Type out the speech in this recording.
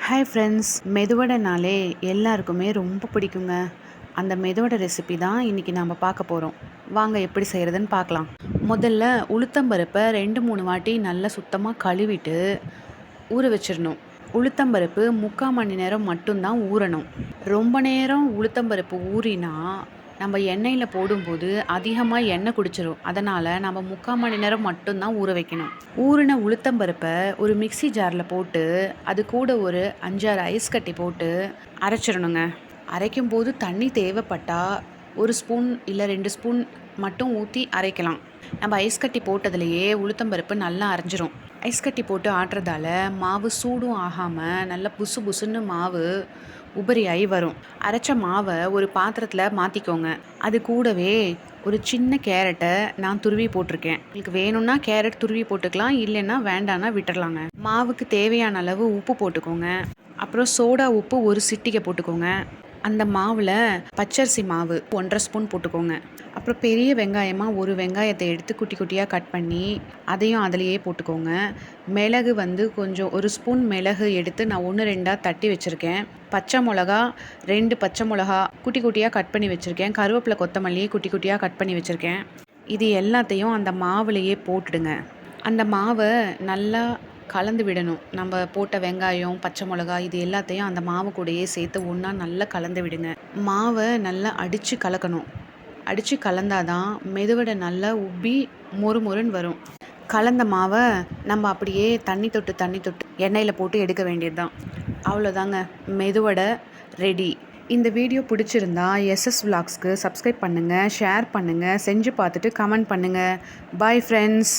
Hi friends, மெதுவடைனாலே எல்லாருக்குமே ரொம்ப பிடிக்குங்க. அந்த மெதுவடை ரெசிபி தான் இன்றைக்கி நம்ம பார்க்க போகிறோம். வாங்க எப்படி செய்கிறதுன்னு பார்க்கலாம். முதல்ல உளுத்தம்பருப்பை 2-3 வாட்டி நல்லா சுத்தமாக கழுவிட்டு ஊற வச்சிடணும். உளுத்தம்பருப்பு 3/4 மணி நேரம் மட்டும்தான் ஊறணும். ரொம்ப நேரம் உளுத்தம்பருப்பு ஊறினா நம்ம எண்ணெயில் போடும்போது அதிகமாக எண்ணெய் குடிச்சிரும். அதனால் நம்ம 3/4 மணி நேரம் மட்டும்தான் ஊற வைக்கணும். ஊறின உளுத்தம்பருப்பை ஒரு மிக்ஸி ஜாரில் போட்டு அது கூட ஒரு 5-6 ஐஸ் கட்டி போட்டு அரைச்சிடணுங்க. அரைக்கும்போது தண்ணி தேவைப்பட்டால் 1 ஸ்பூன் இல்லை 2 ஸ்பூன் மட்டும் ஊற்றி அரைக்கலாம். நம்ம ஐஸ் கட்டி போட்டதுலேயே உளுத்தம்பருப்பு நல்லா அரைஞ்சிரும். ஐஸ் கட்டி போட்டு ஆட்டுறதால மாவு சூடும் ஆகாமல் நல்லா புசு புசுன்னு மாவு உபரியாகி வரும். அரைச்ச மாவை ஒரு பாத்திரத்தில் மாற்றிக்கோங்க. அது கூடவே ஒரு சின்ன கேரட்டை நான் துருவி போட்டிருக்கேன். உங்களுக்கு வேணும்னா கேரட் துருவி போட்டுக்கலாம், இல்லைன்னா வேண்டான்னா விட்டுறலாங்க. மாவுக்கு தேவையான அளவு உப்பு போட்டுக்கோங்க. அப்புறம் சோடா உப்பு 1 சிட்டிகை போட்டுக்கோங்க. அந்த மாவில் பச்சரிசி மாவு 1.5 ஸ்பூன் போட்டுக்கோங்க. அப்புறம் பெரிய வெங்காயமாக 1 வெங்காயத்தை எடுத்து குட்டி குட்டியாக கட் பண்ணி அதையும் அதிலையே போட்டுக்கோங்க. மிளகு கொஞ்சம் 1 ஸ்பூன் மிளகு எடுத்து நான் 1-2 தட்டி வச்சுருக்கேன். பச்சை மிளகா 2 பச்சை மிளகா குட்டி குட்டியாக கட் பண்ணி வச்சுருக்கேன். கருவேப்பிலை கொத்தமல்லி குட்டி குட்டியாக கட் பண்ணி வச்சுருக்கேன். இது எல்லாத்தையும் அந்த மாவுலையே போட்டுடுங்க. அந்த மாவை நல்லா கலந்து விடணும். நம்ம போட்ட வெங்காயம், பச்சை மிளகா இது எல்லாத்தையும் அந்த மாவு கூடயே சேர்த்து ஒன்றா நல்லா கலந்து விடுங்க. மாவை நல்லா அடித்து கலக்கணும். அடித்து கலந்தாதான் மெதுவடை நல்லா உப்பி மொறுமொறுன்னு வரும். கலந்த மாவை நம்ம அப்படியே தண்ணி தொட்டு எண்ணெயில் போட்டு எடுக்க வேண்டியது தான். அவ்வளோதாங்க, மெதுவடை ரெடி. இந்த வீடியோ பிடிச்சிருந்தா SS Vlogsக்கு சப்ஸ்கிரைப் பண்ணுங்கள், ஷேர் பண்ணுங்கள், செஞ்சு பார்த்துட்டு கமெண்ட் பண்ணுங்கள். Bye friends.